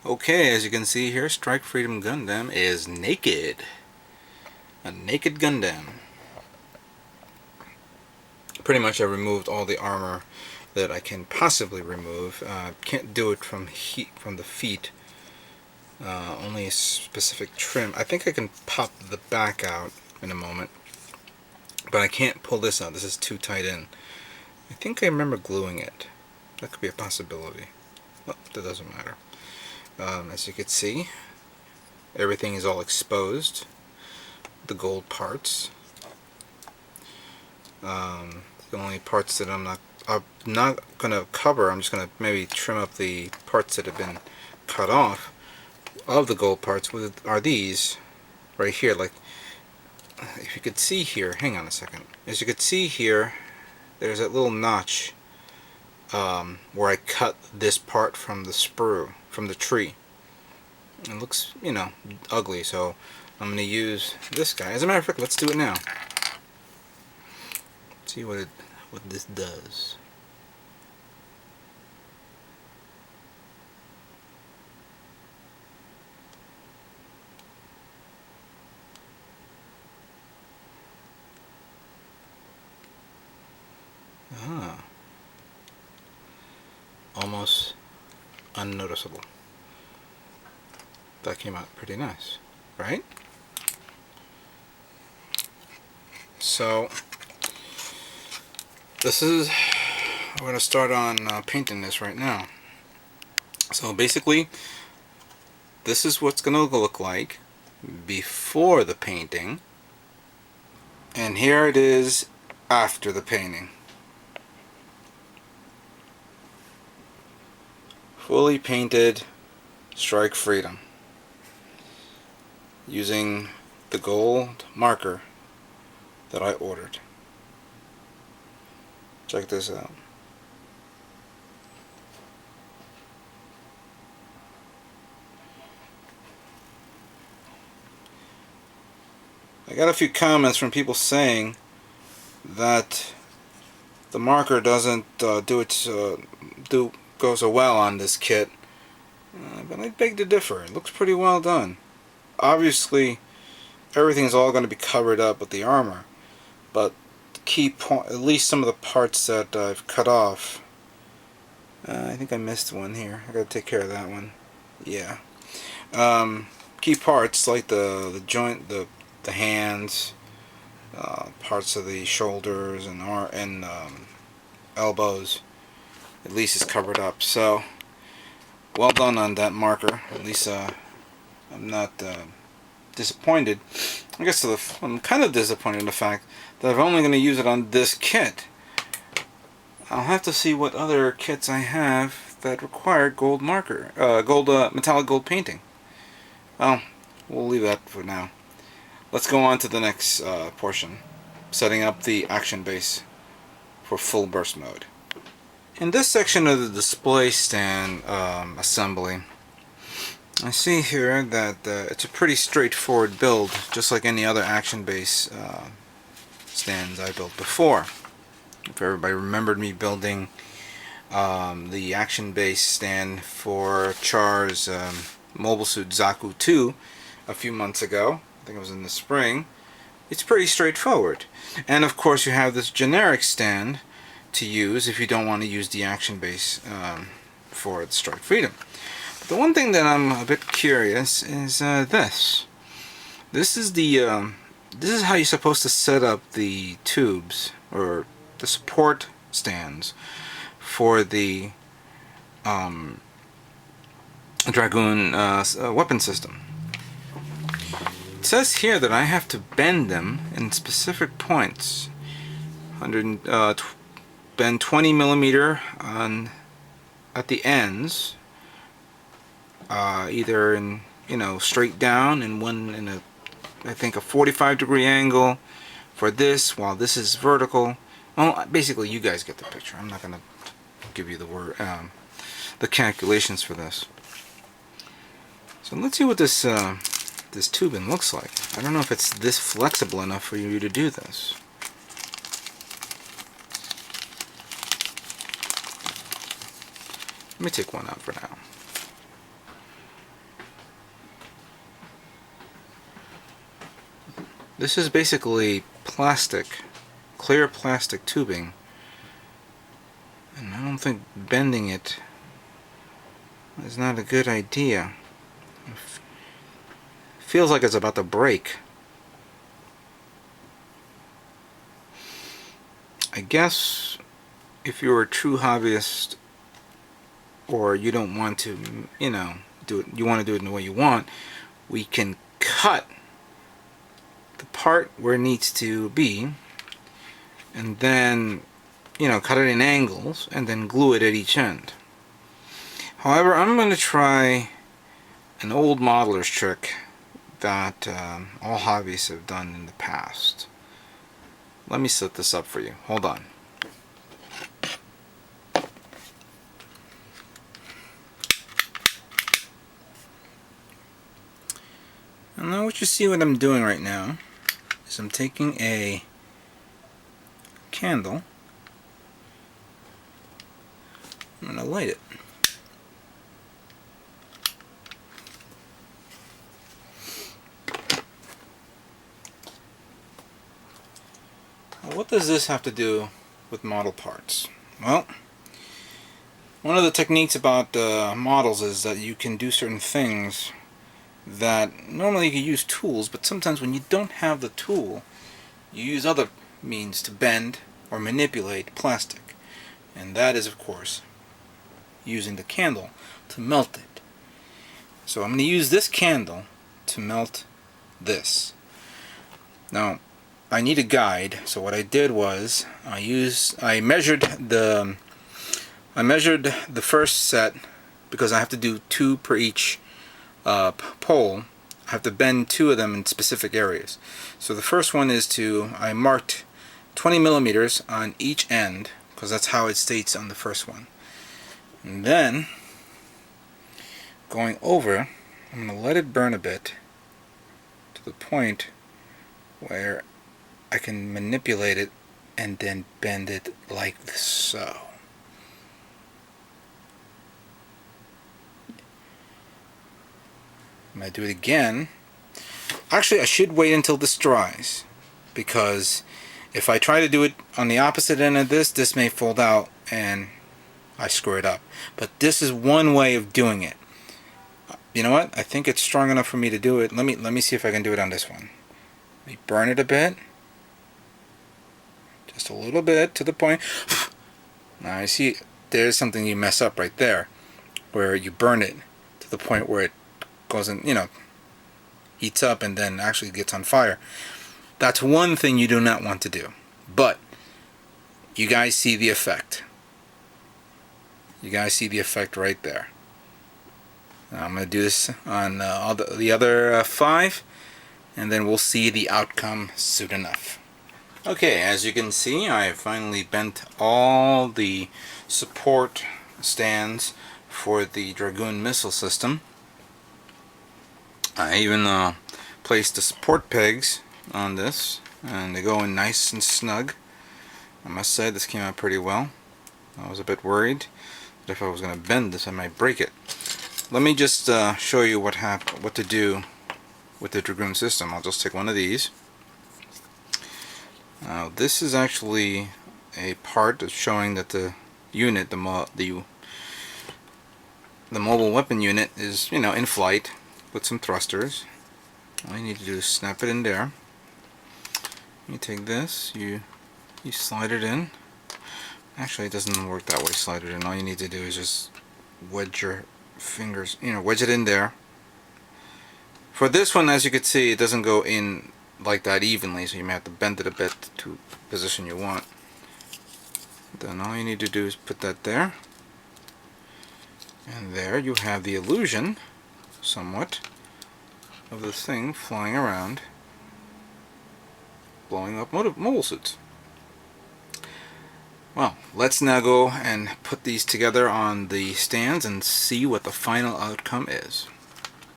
Okay, as you can see here, Strike Freedom Gundam is naked. A naked Gundam. Pretty much I removed all the armor that I can possibly remove. Can't do it from the feet. Only a specific trim. I think I can pop the back out in a moment, but I can't pull this out. This is too tight in. I think I remember gluing it. That could be a possibility. Well, that doesn't matter. As you can see, everything is all exposed. The gold parts. The only parts that I'm not going to cover, I'm just going to maybe trim up the parts that have been cut off of the gold parts are these right here. Like, if you could see here, hang on a second. As you could see here, there's that little notch where I cut this part from the sprue, from the tree. It looks, you know, ugly, so I'm going to use this guy. As a matter of fact, let's do it now. See what this does. Almost unnoticeable. That came out pretty nice, right? So this is, we're going to start on painting this right now. So basically, this is what's going to look like before the painting, and here it is after the painting. Fully painted Strike Freedom using the gold marker that I ordered. Check this out. I got a few comments from people saying that the marker doesn't go so well on this kit, but I beg to differ. It looks pretty well done. Obviously, everything's all going to be covered up with the armor, but the key point, at least some of the parts that I've cut off, I think I missed one here. I gotta take care of that one. Yeah. Key parts like the joint, the hands, parts of the shoulders and elbows, at least is covered up. So well done on that marker. At least I'm not disappointed. I guess I'm kind of disappointed in the fact that I'm only going to use it on this kit. I'll have to see what other kits I have that require gold marker, metallic gold painting. Well, we'll leave that for now. Let's go on to the next portion, setting up the action base for full burst mode. In this section of the display stand assembly, I see here that it's a pretty straightforward build, just like any other action base stands I built before. If everybody remembered me building the action base stand for Char's Mobile Suit Zaku 2 a few months ago, I think it was in the spring, it's pretty straightforward. And of course you have this generic stand to use if you don't want to use the action base for the Strike Freedom. But the one thing that I'm a bit curious is this. This is how you're supposed to set up the tubes or the support stands for the Dragoon weapon system. It says here that I have to bend them in specific points. Bend 20 millimeter at the ends, either in straight down, and one in I think a 45-degree angle for this, while this is vertical. Well, basically you guys get the picture. I'm not gonna give you the calculations for this. So let's see what this this tubing looks like. I don't know if it's this flexible enough for you to do this. Let me take one out for now. This is basically plastic, clear plastic tubing, and I don't think bending it is not a good idea. It feels like it's about to break. I guess if you're a true hobbyist, or you don't want to, you know, do it, you want to do it in the way you want, we can cut the part where it needs to be, and then, you know, cut it in angles, and then glue it at each end. However, I'm going to try an old modeler's trick that all hobbyists have done in the past. Let me set this up for you. Hold on. And now what you see what I'm doing right now is I'm taking a candle. I'm going to light it. Now, what does this have to do with model parts? Well, one of the techniques about models is that you can do certain things that normally you can use tools, but sometimes when you don't have the tool, you use other means to bend or manipulate plastic. And that is, of course, using the candle to melt it. So I'm going to use this candle to melt this. Now, I need a guide, so what I did was I measured the first set, because I have to do 2 per each pole. I have to bend 2 of them in specific areas. So the first one is I marked 20 millimeters on each end, because that's how it states on the first one. And then, going over, I'm going to let it burn a bit to the point where I can manipulate it and then bend it like so. I'm going to do it again. Actually, I should wait until this dries, because if I try to do it on the opposite end of this, this may fold out and I screw it up. But this is one way of doing it. You know what? I think it's strong enough for me to do it. Let me see if I can do it on this one. Let me burn it a bit. Just a little bit to the point. Now I see there's something you mess up right there, where you burn it to the point where it goes in, you know, heats up and then actually gets on fire. That's one thing you do not want to do. But you guys see the effect. You guys see the effect right there. Now I'm going to do this on all the other 5, and then we'll see the outcome soon enough. Okay, as you can see, I have finally bent all the support stands for the Dragoon missile system. I even placed the support pegs on this, and they go in nice and snug. I must say this came out pretty well. I was a bit worried that if I was going to bend this I might break it. Let me just show you what to do with the Dragoon system. I'll just take one of these. Now this is actually a part that's showing that the unit, the mobile weapon unit, is, you know, in flight with some thrusters. All you need to do is snap it in there. You take this, you slide it in. Actually, it doesn't work that way. Slide it in. All you need to do is just wedge your fingers, you know, wedge it in there. For this one, as you can see, it doesn't go in like that evenly, so you may have to bend it a bit to the position you want. Then all you need to do is put that there, and there you have the illusion, somewhat, of this thing flying around, blowing up mobile suits. Well, let's now go and put these together on the stands and see what the final outcome is.